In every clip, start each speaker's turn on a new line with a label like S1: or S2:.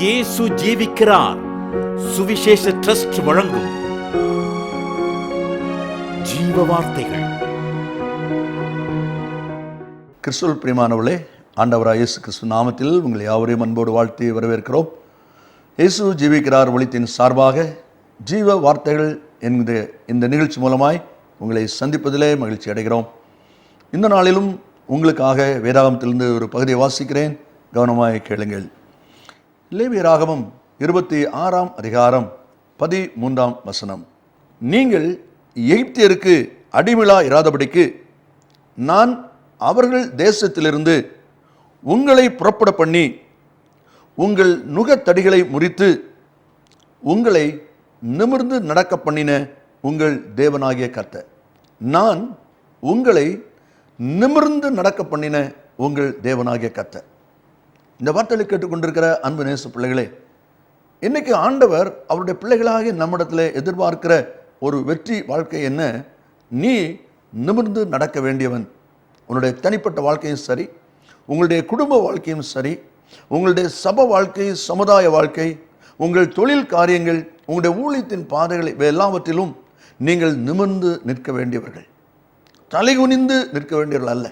S1: இயேசு ஜீவிக்கிறார் சுவிசேஷ ட்ரஸ்ட் வழங்கும் ஜீவ வார்த்தைகள்.
S2: கிறிஸ்துவுக்குள் பிரியமானவர்களே, ஆண்டவராகிய இயேசு கிறிஸ்து நாமத்தில் உங்களை யாவரையும் அன்போடு வாழ்த்தி வரவேற்கிறோம். இயேசு ஜீவிக்கிறார் ஒளித்தின் சார்பாக ஜீவ வார்த்தைகள் என்கிற இந்த நிகழ்ச்சி மூலமாய் உங்களை சந்திப்பதிலே மகிழ்ச்சி அடைகிறோம். இந்த நாளிலும் உங்களுக்காக வேதாகமத்திலிருந்து ஒரு பகுதியை வாசிக்கிறேன், கவனமாய் கேளுங்கள். லேவியராகமம் 26ஆம் அதிகாரம் 13ஆம் வசனம். நீங்கள் எகிப்தியருக்கு அடிமையா இராதபடிக்கு நான் அவர்கள் தேசத்திலிருந்து உங்களை புறப்பட பண்ணி உங்கள் நுகத்தடிகளை முறித்து உங்களை நிமிர்ந்து நடக்க பண்ணின உங்கள் தேவனாகிய கர்த்தர். நான் உங்களை நிமிர்ந்து நடக்க பண்ணின உங்கள் தேவனாகிய கர்த்தர். இந்த வார்த்தைகளை கேட்டுக்கொண்டிருக்கிற அன்பு நேச பிள்ளைகளே, இன்னைக்கு ஆண்டவர் அவருடைய பிள்ளைகளாக நம்மிடத்தில் எதிர்பார்க்கிற ஒரு வெற்றி வாழ்க்கை என்ன? நீ நிமிர்ந்து நடக்க வேண்டியவன். உன்னுடைய தனிப்பட்ட வாழ்க்கையும் சரி, உங்களுடைய குடும்ப வாழ்க்கையும் சரி, உங்களுடைய சபை வாழ்க்கை, சமுதாய வாழ்க்கை, உங்கள் தொழில் காரியங்கள், உங்களுடைய ஊழியத்தின் பாதைகளை எல்லாவற்றிலும் நீங்கள் நிமிர்ந்து நிற்க வேண்டியவர்கள், தலைகுனிந்து நிற்க வேண்டியவர்கள் அல்ல.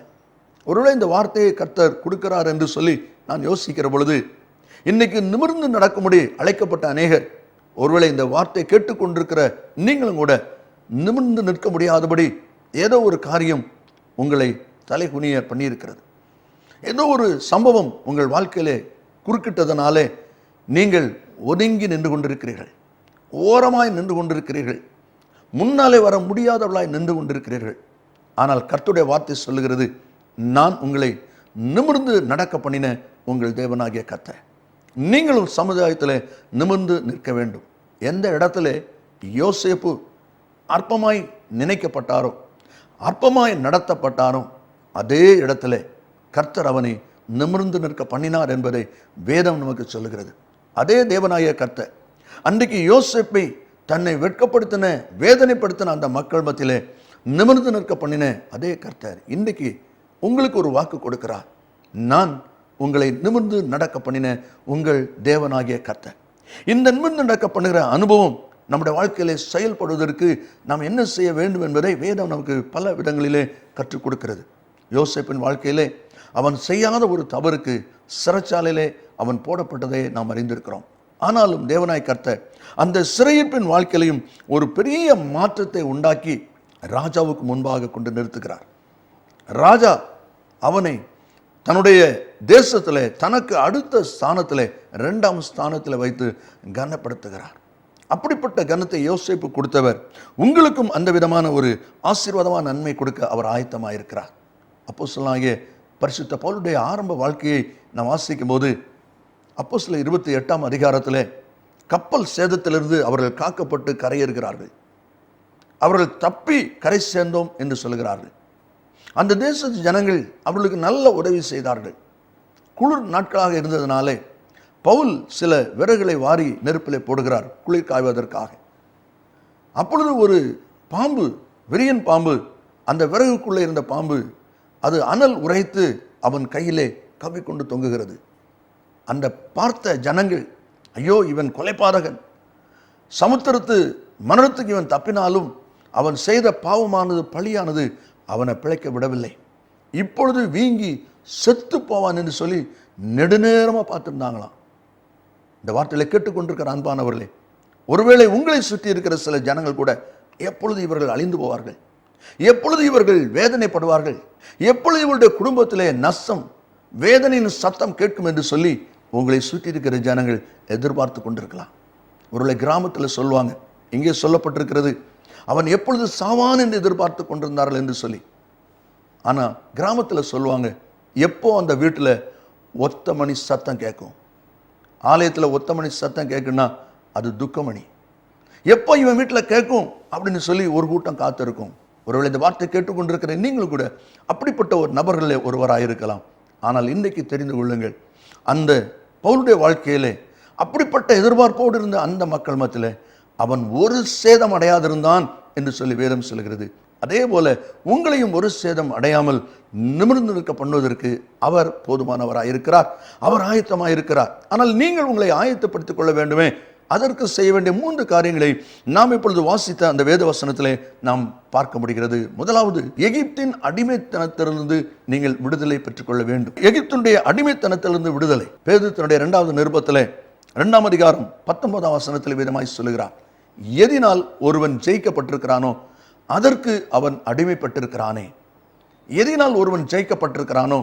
S2: ஒருவேளை இந்த வார்த்தையை கர்த்தர் கொடுக்கிறார் என்று சொல்லி நான் யோசிக்கிற பொழுது, இன்னைக்கு நிமிர்ந்து நடக்கும்படி அழைக்கப்பட்ட அநேகர், ஒருவேளை இந்த வார்த்தையை கேட்டுக்கொண்டிருக்கிற நீங்களும் கூட நிமிர்ந்து நிற்க முடியாதபடி ஏதோ ஒரு காரியம் உங்களை தலைகுனிய பண்ணியிருக்கிறது. ஏதோ ஒரு சம்பவம் உங்கள் வாழ்க்கையிலே குறுக்கிட்டதனாலே நீங்கள் ஒதுங்கி நின்று கொண்டிருக்கிறீர்கள், ஓரமாய் நின்று கொண்டிருக்கிறீர்கள், முன்னாலே வர முடியாதவர்களாய் நின்று கொண்டிருக்கிறீர்கள். ஆனால் கர்த்தருடைய வார்த்தை சொல்லுகிறது, நான் உங்களை நிமிர்ந்து நடக்க பண்ணின உங்கள் தேவனாகிய கர்த்தர். நீங்களும் சமுதாயத்தில் நிமிர்ந்து நிற்க வேண்டும். எந்த இடத்துல யோசேப்பு அற்பமாய் நினைக்கப்பட்டாரோ, அற்பமாய் நடத்தப்பட்டாரோ, அதே இடத்துல கர்த்தர் அவனை நிமிர்ந்து நிற்க பண்ணினார் என்பதை வேதம் நமக்கு சொல்லுகிறது. அதே தேவனாகிய கர்த்தர் அன்றைக்கு யோசேப்பை தன்னை வெட்கப்படுத்தின, வேதனைப்படுத்தின அந்த மக்கள் மத்தியிலே நிமிர்ந்து நிற்க பண்ணின அதே கர்த்தர் இன்றைக்கு உங்களுக்கு ஒரு வாக்கு கொடுக்கிறார். நான் உங்களை நிமிர்ந்து நடக்க பண்ணின உங்கள் தேவனாகிய கர்த்தர். இந்த நிமிர்ந்து நடக்க பண்ணுகிற அனுபவம் நம்முடைய வாழ்க்கையிலே செயல்படுவதற்கு நாம் என்ன செய்ய வேண்டும் என்பதை வேதம் நமக்கு பல விதங்களிலே கற்றுக் கொடுக்கிறது. யோசேப்பின் வாழ்க்கையிலே அவன் செய்யாத ஒரு தவறுக்கு சிறைச்சாலையிலே அவன் போடப்பட்டதை நாம் அறிந்திருக்கிறோம். ஆனாலும் தேவனாய் கர்த்தர் அந்த சிறையிருப்பின் வாழ்க்கையிலையும் ஒரு பெரிய மாற்றத்தை உண்டாக்கி ராஜாவுக்கு முன்பாக கொண்டு நிறுத்துகிறார். ராஜா அவனை தன்னுடைய தேசத்தில் தனக்கு அடுத்த ஸ்தானத்தில் 2ஆம் ஸ்தானத்தில் வைத்து கனப்படுத்துகிறார். அப்படிப்பட்ட கனத்தை யோசேப்பு கொடுத்தவர் உங்களுக்கும் அந்த விதமான ஒரு ஆசீர்வாதமான நன்மை கொடுக்க அவர் ஆயத்தமாயிருக்கிறார். அப்போஸ்தலனாகிய பரிசுத்த பவுலுடைய ஆரம்ப வாழ்க்கையை நாம் வாசிக்கும் போது அப்போஸ்தலர் 28ஆம் அதிகாரத்தில் கப்பல் சேதத்திலிருந்து அவர்கள் காக்கப்பட்டு கரையேறுகிறார்கள். அவர்கள் தப்பி கரை சேர்ந்தோம் என்று சொல்கிறார்கள். அந்த தேசத்து ஜனங்கள் அவர்களுக்கு நல்ல உதவி செய்தார்கள். குளிர் நாட்களாக இருந்ததினாலே பவுல் சில விறகுகளை வாரி நெருப்பிலே போடுகிறார் குளிர் காய்வதற்காக. அப்பொழுது ஒரு பாம்பு, விரியன் பாம்பு, அந்த விறகுக்குள்ளே இருந்த பாம்பு, அது அனல் உரைத்து அவன் கையிலே கவ்விக்கொண்டு தொங்குகிறது. அந்த பார்த்த ஜனங்கள், ஐயோ இவன் கொலைபாதகன், சமுத்திரத்து மரணத்துக்கு இவன் தப்பினாலும் அவன் செய்த பாவமானது, பழியானது அவனை பிழைக்க விடவில்லை, இப்பொழுது வீங்கி செத்து போவான் என்று சொல்லி நெடுநேரமாக பார்த்துருந்தாங்களாம். இந்த வார்த்தைகளை கேட்டுக்கொண்டிருக்கிற அன்பானவர்களே, ஒருவேளை உங்களை சுற்றி இருக்கிற சில ஜனங்கள் கூட எப்பொழுது இவர்கள் அழிந்து போவார்கள், எப்பொழுது இவர்கள் வேதனைப்படுவார்கள், எப்பொழுது இவருடைய குடும்பத்திலே நஷ்டம், வேதனையின் சத்தம் கேட்கும் என்று சொல்லி உங்களை சுற்றி இருக்கிற ஜனங்கள் எதிர்பார்த்து கொண்டிருக்கலாம். ஒருவேளை கிராமத்தில் சொல்லுவாங்க, இங்கே சொல்லப்பட்டிருக்கிறது, அவன் எப்பொழுது சாவான் என்று எதிர்பார்த்து கொண்டிருந்தார்கள் என்று சொல்லி. ஆனால் கிராமத்தில் சொல்லுவாங்க, எப்போ அந்த வீட்டில் ஒத்த மணி சத்தம் கேட்கும், ஆலயத்தில் ஒத்த மணி சத்தம் கேட்குன்னா அது துக்கமணி, எப்போ இவன் வீட்டில் கேட்கும் அப்படின்னு சொல்லி ஒரு கூட்டம் காத்திருக்கும். ஒருவேளை இந்த வார்த்தை கேட்டுக்கொண்டிருக்கிற நீங்களும் கூட அப்படிப்பட்ட ஒரு நபர்களில் ஒருவராக இருக்கலாம். ஆனால் இன்றைக்கு தெரிந்து கொள்ளுங்கள், அந்த பவுலுடைய வாழ்க்கையிலே அப்படிப்பட்ட எதிர்பார்ப்போடு இருந்த அந்த மக்கள் மத்தியில் அவன் ஒரு சேதம் அடையாதிருந்தான் என்று சொல்லி வேதம் சொல்கிறது. அதே போல உங்களையும் ஒரு சேதம் அடையாமல் நிமிர்ந்து நிற்க பண்ணுவதற்கு அவர் போதுமானவராக இருக்கிறார், அவர் ஆயத்தமாக இருக்கிறார். ஆனால் நீங்கள் உங்களை ஆயத்தப்படுத்திக் கொள்ள வேண்டுமே. அதற்கு செய்ய வேண்டிய 3 காரியங்களை நாம் இப்பொழுது வாசித்த அந்த வேத வசனத்திலே நாம் பார்க்க முடிகிறது. முதலாவது, எகிப்தின் அடிமைத்தனத்திலிருந்து நீங்கள் விடுதலை பெற்றுக்கொள்ள வேண்டும். எகிப்தினுடைய அடிமைத்தனத்திலிருந்து விடுதலை பேதுரு தன்னுடைய 2வது நிருபத்திலே 2ஆம் அதிகாரம் 19ஆம் வசனத்தில் விதமாய் சொல்லுகிறார், எதினால் ஒருவன் ஜெயிக்கப்பட்டிருக்கிறானோ அதற்கு அவன் அடிமைப்பட்டிருக்கிறானே. எதினால் ஒருவன் ஜெயிக்கப்பட்டிருக்கிறானோ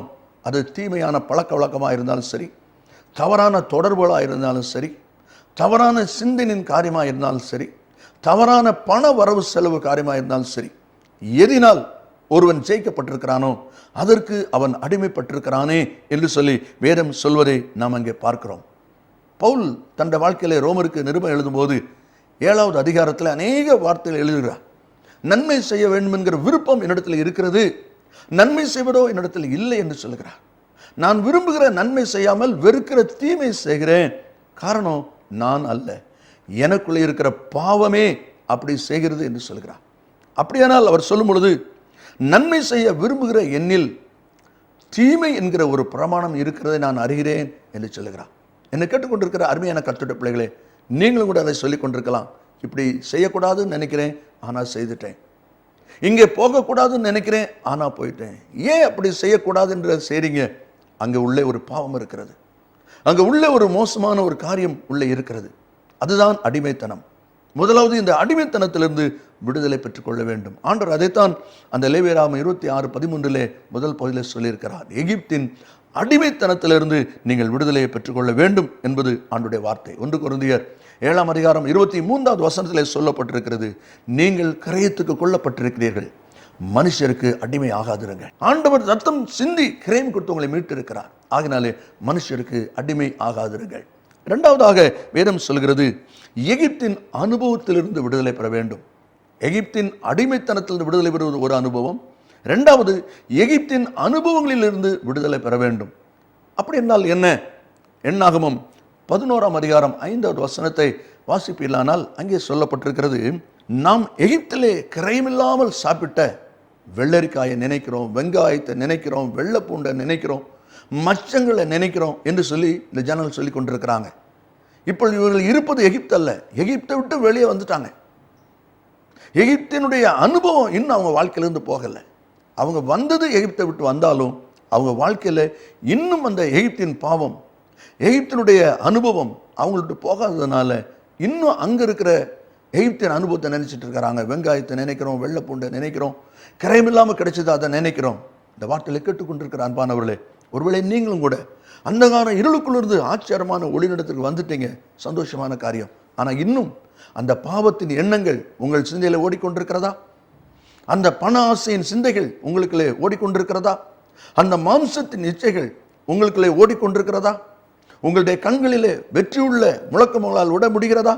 S2: அது தீமையான பழக்க வழக்கமாக இருந்தாலும் சரி, தவறான தொடர்புகளாக இருந்தாலும் சரி, தவறான சிந்தனின் காரியமாக இருந்தாலும் சரி, தவறான பண வரவு செலவு காரியமாக இருந்தாலும் சரி, எதினால் ஒருவன் ஜெயிக்கப்பட்டிருக்கிறானோ அதற்கு அவன் அடிமைப்பட்டிருக்கிறானே என்று சொல்லி வேதம் சொல்வதை நாம் அங்கே பார்க்கிறோம். பவுல் தன்னுடைய வாழ்க்கையிலே ரோமருக்கு நிருபம் எழுதும்போது 7வது அதிகாரத்தில் அநேக வார்த்தைகள் எழுதுகிறார். நன்மை செய்ய வேண்டும் என்கிற விருப்பம் என்னிடத்தில் இருக்கிறது, நன்மை செய்வதோ என்னிடத்தில் இல்லை என்று சொல்கிறார். நான் விரும்புகிற நன்மை செய்யாமல் வெறுக்கிற தீமை செய்கிறேன், காரணம் நான் அல்ல, எனக்குள்ளே இருக்கிற பாவமே அப்படி செய்கிறது என்று சொல்கிறார். அப்படியானால் அவர் சொல்லும் பொழுது, நன்மை செய்ய விரும்புகிற என்னில் தீமை என்கிற ஒரு பிரமாணம் இருக்கிறதை நான் அறிகிறேன் என்று சொல்லுகிறார். என்னை கேட்டுக்கொண்டிருக்கிற அருமையான கர்த்தருடைய பிள்ளைகளே, நீங்களும் கூட அதை சொல்லிக் கொண்டிருக்கலாம். இப்படி செய்யக்கூடாதுன்னு நினைக்கிறேன், ஆனால் செய்துட்டேன். இங்கே போகக்கூடாதுன்னு நினைக்கிறேன், ஆனால் போயிட்டேன். ஏன் அப்படி செய்யக்கூடாது என்று செய்றீங்க? அங்கே உள்ளே ஒரு பாவம் இருக்கிறது, அங்கே உள்ளே ஒரு மோசமான ஒரு காரியம் உள்ளே இருக்கிறது. அதுதான் அடிமைத்தனம். முதலாவது இந்த அடிமைத்தனத்திலிருந்து விடுதலை பெற்றுக்கொள்ள வேண்டும். ஆண்டவர் அதைத்தான் அந்த லேவியராகமம் 26:13 முதல் பகுதியில் சொல்லியிருக்கிறார். எகிப்தின் அடிமைத்தனத்திலிருந்து நீங்கள் விடுதலையை பெற்றுக்கொள்ள வேண்டும் என்பது ஆண்டுடைய வார்த்தை. 1 கொரிந்தியர் 7ஆம் அதிகாரம் 23வது வசனத்திலே சொல்லப்பட்டிருக்கிறது, நீங்கள் கிரயத்துக்கு கொல்லப்பட்டிருக்கிறீர்கள், மனுஷருக்கு அடிமை ஆகாதிருங்கள். ஆண்டவர் ரத்தம் சிந்தி கிரயம் கொடுத்து உங்களை மீட்டிருக்கிறார், ஆகினாலே மனுஷருக்கு அடிமை ஆகாதிருங்கள். 2வதாக வேதம் சொல்கிறது, எகிப்தின் அனுபவத்திலிருந்து விடுதலை பெற வேண்டும். எகிப்தின் அடிமைத்தனத்திலிருந்து விடுதலை பெறுவது ஒரு அனுபவம். 2வது, எகிப்தின் அனுபவங்களிலிருந்து விடுதலை பெற வேண்டும். அப்படி என்றால் என்ன? எண்ணாகமம் 11ஆம் அதிகாரம் 5வது வசனத்தை வாசிப்பீர்களானால் அங்கே சொல்லப்பட்டிருக்கிறது, நாம் எகிப்திலே கிரயமில்லாமல் சாப்பிட்ட வெள்ளரிக்காயை நினைக்கிறோம், வெங்காயத்தை நினைக்கிறோம், வெள்ளைப்பூண்டை நினைக்கிறோம், மச்சங்களை நினைக்கிறோம் என்று சொல்லி இந்த ஜனங்கள் சொல்லி கொண்டிருக்கிறாங்க. இப்போ இவர்கள் இருப்பது எகிப்து அல்ல, எகிப்தை விட்டு வெளியே வந்துட்டாங்க. எகிப்தினுடைய அனுபவம் இன்னும் அவங்க வாழ்க்கையிலிருந்து போகலை. அவங்க வந்தது எகிப்தை விட்டு வந்தாலும் அவங்க வாழ்க்கையில் இன்னும் அந்த எகிப்தின் பாவம், எகிப்தினுடைய அனுபவம் அவங்கள்ட்ட போகாததுனால இன்னும் அங்கே இருக்கிற எகிப்தின் அனுபவத்தை நினைச்சிட்டு இருக்கிறாங்க. வெங்காயத்தை நினைக்கிறோம், வெள்ளைப்பூண்டை நினைக்கிறோம், கிரயமில்லாமல் கிடைச்சது அதை நினைக்கிறோம். இந்த வார்த்தையை கேட்டுக்கொண்டிருக்கிற அன்பானவர்களே, ஒருவேளை நீங்களும் கூட அந்தகார இருளுக்குள்ளிருந்து ஆச்சரியமான ஒளிநடத்துக்கு வந்துட்டீங்க, சந்தோஷமான காரியம். ஆனால் இன்னும் அந்த பாவத்தின் எண்ணங்கள் உங்கள் சிந்தையில் ஓடிக்கொண்டிருக்கிறதா? அந்த பண ஆசையின் சிந்தைகள் உங்களுக்குள்ளே ஓடிக்கொண்டிருக்கிறதா? அந்த மாம்சத்தின் இச்சைகள் உங்களுக்குள்ளே ஓடிக்கொண்டிருக்கிறதா? உங்களுடைய கண்களிலே வெற்றியுள்ள முழக்கங்களால் விட முடிகிறதா?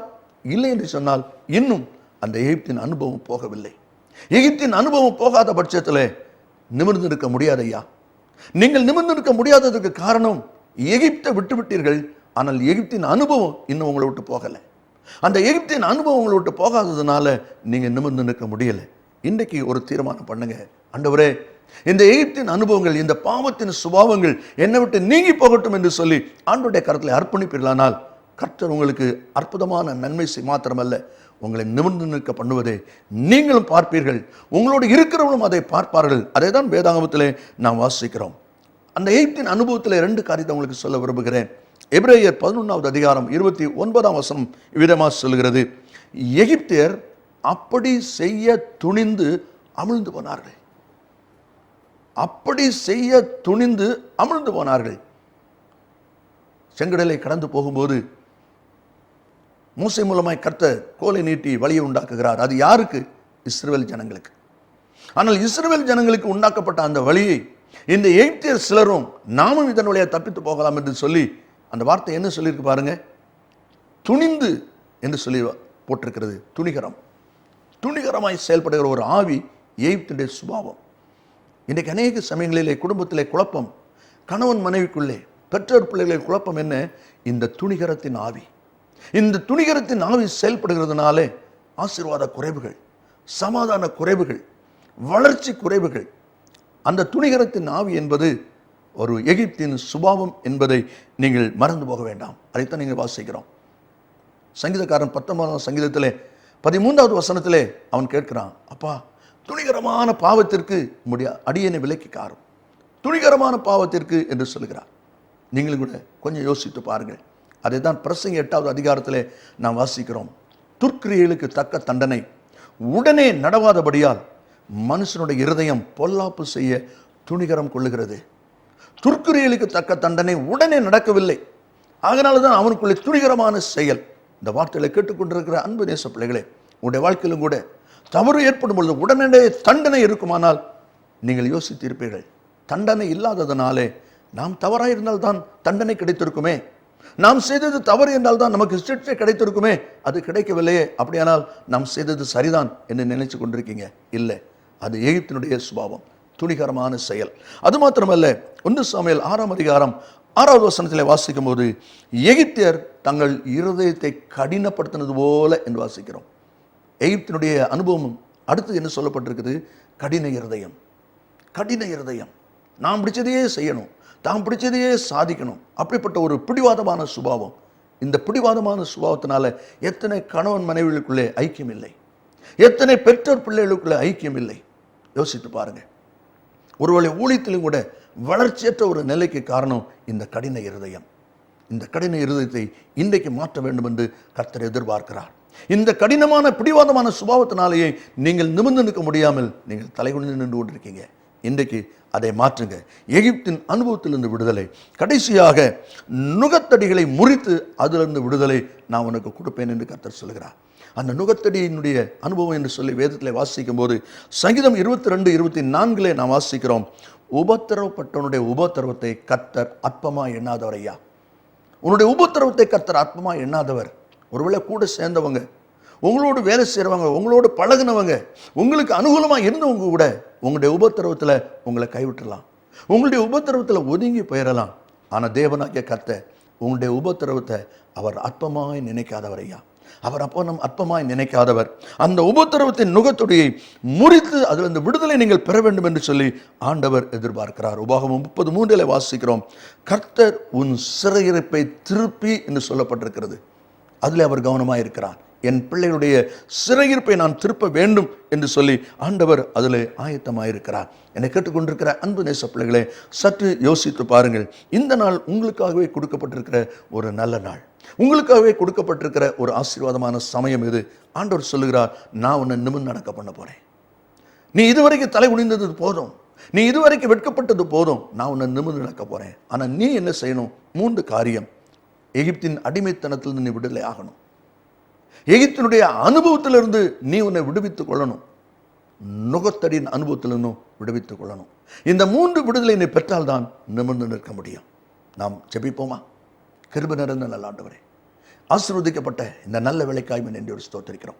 S2: இல்லை என்று சொன்னால் இன்னும் அந்த எகிப்தின் அனுபவம் போகவில்லை. எகிப்தின் அனுபவம் போகாத பட்சத்தில் நிமிர்ந்து இருக்க முடியாது ஐயா. நீங்கள் நிமிர்ந்து இருக்க முடியாததுக்கு காரணம் எகிப்தை விட்டுவிட்டீர்கள், ஆனால் எகிப்தின் அனுபவம் இன்னும் உங்களை விட்டு போகலை. அந்த எகிப்தின் அனுபவம் உங்களை விட்டு போகாததுனால நீங்கள் நிமிர்ந்து நிற்க முடியலை. இன்றைக்கு ஒரு தீர்மானம் பண்ணுங்க, ஆண்டவரே இந்த எகிப்தின் அனுபவங்கள், இந்த பாவத்தின் சுபாவங்கள் என்னை விட்டு நீங்கி போகட்டும் என்று சொல்லி ஆண்டவருடைய கரத்தில் அர்ப்பணிப்பீர்களானால் கர்த்தர் உங்களுக்கு அற்புதமான நன்மை மாத்திரமல்ல, உங்களை நிமிர்ந்து நிற்க பண்ணுவதை நீங்களும் பார்ப்பீர்கள், உங்களோடு இருக்கிறவங்களும் அதை பார்ப்பார்கள். அதை தான் வேதாகமத்திலே நாம் வாசிக்கிறோம். அந்த எகிப்தின் அனுபவத்தில் 2 காரியத்தை உங்களுக்கு சொல்ல விரும்புகிறேன். எபிரேயர் 11வது அதிகாரம் 29ஆம் வசனம் இவ்விதமாக சொல்கிறது, எகிப்தியர் அப்படி செய்ய துணிந்து அமிழ்ந்து போனார்கள். அப்படி செய்ய துணிந்து அமிழ்ந்து போனார்கள். செங்கடலை கடந்து போகும்போது மூசை மூலமாய் கர்த்தர் கோலை நீட்டி வழியை உண்டாக்குகிறார். அது யாருக்கு? இஸ்ரவேல் ஜனங்களுக்கு. ஆனால் இஸ்ரவேல் ஜனங்களுக்கு உண்டாக்கப்பட்ட அந்த வழியை இந்த எகிப்தியர் சிலரும் நாமும் இதன் வழியாக தப்பித்து போகலாம் என்று சொல்லி அந்த வார்த்தை என்ன சொல்லியிருக்கு பாருங்க, துணிந்து என்று சொல்லி போட்டிருக்கிறது. துணிகரம், துணிகரமாய் செயல்படுகிற ஒரு ஆவி எகிப்தினுடைய சுபாவம். இன்றைக்கு அநேக சமயங்களிலே குடும்பத்திலே குழப்பம், கணவன் மனைவிக்குள்ளே, பெற்றோர் பிள்ளைகளே குழப்பம் என்ன? இந்த துணிகரத்தின் ஆவி. இந்த துணிகரத்தின் ஆவி செயல்படுகிறதுனாலே ஆசீர்வாத குறைவுகள், சமாதான குறைவுகள், வளர்ச்சி குறைவுகள். அந்த துணிகரத்தின் ஆவி என்பது ஒரு எகிப்தின் சுபாவம் என்பதை நீங்கள் மறந்து போக வேண்டாம். அதைத்தான் நீங்கள் வாசிக்கிறோம். சங்கீதக்காரன் 19ஆம் சங்கீதத்திலே 13வது வசனத்திலே அவன் கேட்கிறான், அப்பா, துணிகரமான பாவத்திற்கு அடியனை விலக்கி காரும், துணிகரமான பாவத்திற்கு என்று சொல்கிறார். நீங்களும் கூட கொஞ்சம் யோசித்து பாருங்கள். அதை தான் பிரசங்கி 8வது அதிகாரத்திலே நாம் வாசிக்கிறோம். துர்க்கிரியலுக்கு தக்க தண்டனை உடனே நடவாதபடியால் மனுஷனுடைய இருதயம் பொல்லாப்பு செய்ய துணிகரம் கொள்ளுகிறது. துர்க்கிரியலுக்கு தக்க தண்டனை உடனே நடக்கவில்லை, அதனால தான் அவனுக்குள்ளே துணிகரமான செயல். இந்த வார்த்தைகளை கேட்டுக்கொண்டிருக்கிற அன்பு நேச பிள்ளைகளே, உங்களுடைய வாழ்க்கையிலும் கூட தவறு ஏற்படும் பொழுது உடனே தண்டனை இருக்குமானால் நீங்கள் யோசித்திருப்பீர்கள். தண்டனை இல்லாததனாலே நாம் தவறாக இருந்தால்தான் தண்டனை கிடைத்திருக்குமே, நாம் செய்தது தவறு என்றால் தான் நமக்கு சிக்ஷை கிடைத்திருக்குமே, அது கிடைக்கவில்லையே, அப்படியானால் நாம் செய்தது சரிதான் என்று நினைச்சு கொண்டிருக்கீங்க. இல்லை, அது எகிப்தினுடைய சுபாவம், துணிகரமான செயல். அது மாத்திரமல்ல, 1 சாமுவேல் 6ஆம் அதிகாரம் 6வது வசனத்திலே வாசிக்கும் போது எகிப்தியர் தங்கள் இருதயத்தை கடினப்படுத்தினது போல என்று வாசிக்கிறோம். எகிப்தினுடைய அனுபவம் அடுத்து என்ன சொல்லப்பட்டிருக்குது? கடின இருதயம். கடின இருதயம், நாம் பிடிச்சதையே செய்யணும், தாம் பிடிச்சதையே சாதிக்கணும், அப்படிப்பட்ட ஒரு பிடிவாதமான சுபாவம். இந்த பிடிவாதமான சுபாவத்தினால எத்தனை கணவன் மனைவிகளுக்குள்ளே ஐக்கியம் இல்லை, எத்தனை பெற்றோர் பிள்ளைகளுக்குள்ளே ஐக்கியம் இல்லை. யோசித்து பாருங்க. ஒருவேளை ஊழியத்திலும் கூட வளர்ச்சியற்ற ஒரு நிலைக்கு காரணம் இந்த கடின இருதயம். இந்த கடின இருதயத்தை இன்றைக்கு மாற்ற வேண்டும் என்று கர்த்தர் எதிர்பார்க்கிறார். இந்த கடினமான பிடிவாதமான சுபாவத்தினாலேயே நீங்கள் நிமிர்ந்து நிற்க முடியாமல் நீங்கள் தலைகுனிந்து நின்று கொண்டிருக்கீங்க. இன்றைக்கு அதை மாற்றுங்க. எகிப்தின் அனுபவத்திலிருந்து விடுதலை, கடைசியாக நுகத்தடிகளை முறித்து அதிலிருந்து விடுதலை நான் உனக்கு கொடுப்பேன் என்று கர்த்தர் சொல்கிறார். அந்த நுகத்தடியினுடைய அனுபவம் என்று சொல்லி வேதத்தில் வாசிக்கும் போது சங்கீதம் 22:24 நாம் வாசிக்கிறோம், உபத்திரவப்பட்டவனுடைய உபத்திரவத்தை கர்த்தர் அற்பமா எண்ணாதவர். ஐயா, உன்னுடைய உபத்திரவத்தை கர்த்தர் அற்பமா எண்ணாதவர். ஒருவேளை கூட சேர்ந்தவங்க, உங்களோடு வேலை செய்கிறவங்க, உங்களோடு பழகினவங்க, உங்களுக்கு அனுகூலமாக இருந்தவங்க கூட உங்களுடைய உபத்திரவத்தில் உங்களை கைவிட்டுடலாம், உங்களுடைய உபத்திரவத்தில் ஒதுங்கி போயிடலாம். ஆனால் தேவனாகிய கர்த்தர் உங்களுடைய உபத்திரவத்தை அவர் அற்பமாய் நினைக்காதவர். ஐயா, அவர் அப்போ அற்பமாய் நினைக்காதவர். அந்த உபத்திரவத்தின் நுகத்தொடியை முறித்து அதிலிருந்து விடுதலை நீங்கள் பெற வேண்டும் என்று சொல்லி ஆண்டவர் எதிர்பார்க்கிறார். உபாகமம் 33 வாசிக்கிறோம், கர்த்தர் உன் சிறையிருப்பை திருப்பி என்று சொல்லப்பட்டிருக்கிறது. அதில் அவர் கவனமாக இருக்கிறார். என் பிள்ளைகளுடைய சிறையிருப்பை நான் திருப்ப வேண்டும் என்று சொல்லி ஆண்டவர் அதில் ஆயத்தமாயிருக்கிறார். என்னை கேட்டுக்கொண்டிருக்கிற அன்பு நேச பிள்ளைகளே, சற்று யோசித்து பாருங்கள். இந்த நாள் உங்களுக்காகவே கொடுக்கப்பட்டிருக்கிற ஒரு நல்ல நாள், உங்களுக்காகவே கொடுக்கப்பட்டிருக்கிற ஒரு ஆசீர்வாதமான சமயம் இது. ஆண்டவர் சொல்லுகிறார், நான் உன்னை நிமிர்ந்து நடக்க பண்ண போறேன். நீ இதுவரைக்கும் தலை குனிந்தது போதும், நீ இதுவரைக்கும் வெட்கப்பட்டது போதும், நான் உன்னை நிமிர்ந்து நடக்க போறேன். ஆனால் நீ என்ன செய்யணும்? 3 காரியம். எகிப்தின் அடிமைத்தனத்திலிருந்து நீ விடுதலை ஆகணும். எகிப்தினுடைய அனுபவத்திலிருந்து நீ உன்னை விடுவித்துக் கொள்ளணும். நுகத்தடியின் அனுபவத்திலிருந்தும் விடுவித்துக் கொள்ளணும். இந்த 3 விடுதலை நீ பெற்றால்தான் நிமிர்ந்து நிற்க முடியும். நாம் ஜெபிப்போமா? கிருபை நிறைந்த நல்ல ஆண்டவரே, ஆசீர்வதிக்கப்பட்ட இந்த நல்ல வேலைக்காய் நன்றியோடு ஸ்தோத்திரிக்கிறோம்.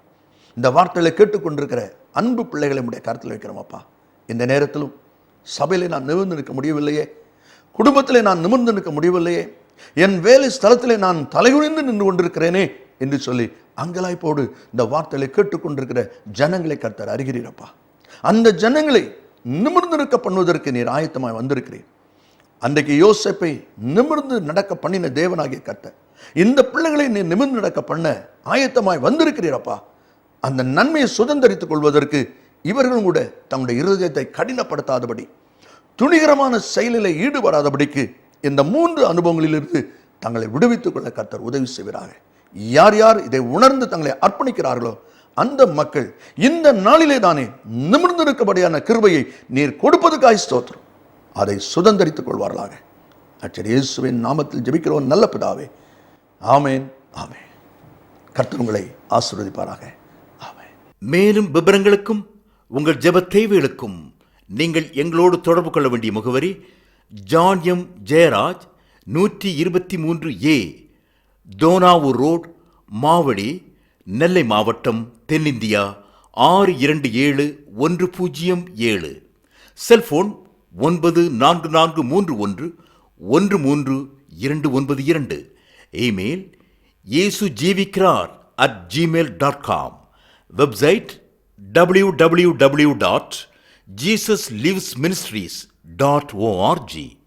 S2: இந்த வார்த்தைகளை கேட்டுக்கொண்டிருக்கிற அன்பு பிள்ளைகளை உடைய கருத்தில் வைக்கிறோம். அப்பா, இந்த நேரத்திலும் சபையிலே நான் நிமிர்ந்து நிற்க முடியவில்லையே, குடும்பத்திலே நான் நிமிர்ந்து நிற்க முடியவில்லையே, என் வேலை ஸ்தலத்திலே நான் தலைகுனிந்து நின்று கொண்டிருக்கிறேனே என்று சொல்லி அங்கலாய்ப்போடு இந்த வார்த்தைகளை கேட்டுக்கொண்டிருக்கிற ஜனங்களை கர்த்தர் அறிகிறீரப்பா. அந்த ஜனங்களை நிமிர்ந்து நிற்க பண்ணுவதற்கு நீர் ஆயத்தமாய் வந்திருக்கிறீர். அன்றைக்கு யோசேப்பை நிமிர்ந்து நடக்க பண்ணின தேவனாகிய கர்த்தர் இந்த பிள்ளைகளை நீ நிமிர்ந்து நடக்க பண்ண ஆயத்தமாய் வந்திருக்கிறீரப்பா. அந்த நன்மையை சுதந்திரித்துக் கொள்வதற்கு இவர்களும் கூட தங்களுடைய இருதயத்தை கடினப்படுத்தாதபடி, துணிகரமான செயலில் ஈடுபடாதபடிக்கு இந்த 3 அனுபவங்களிலிருந்து தங்களை விடுவித்துக் கொள்ள கர்த்தர் உதவி செய்கிறார்கள். யார் யார் இதை உணர்ந்து தங்களை அர்ப்பணிக்கிறார்களோ அந்த மக்கள் இந்த நாளிலே தானே நிமிர்ந்து இருக்கபடியான கிருபையை நீர் கொடுப்பதுக்காய் ஸ்தோத்திரம், அதை சுதந்திரித்துக் கொள்வார்களாக. அச்சர் இயேசுவின் நாமத்தில் ஜெபிக்கிறோம் நல்ல பிதாவே, ஆமேன், ஆமேன். கர்த்தர் உங்களை ஆசீர்வதிப்பாராக. ஆமேன்.
S1: மேலும் விவரங்களுக்கும் உங்கள் ஜெப தேவைகளுக்கும் நீங்கள் எங்களோடு தொடர்பு கொள்ள வேண்டிய முகவரி John M Jayaraj, 123A Dohnavur road, Mavadi, Nellai மாவட்டம், தென்னிந்தியா 627107. Cellphone 9443113292. Email yesujivikarar@gmail.com. Website www.yesujivikarar.com. jesuslivesministries.org.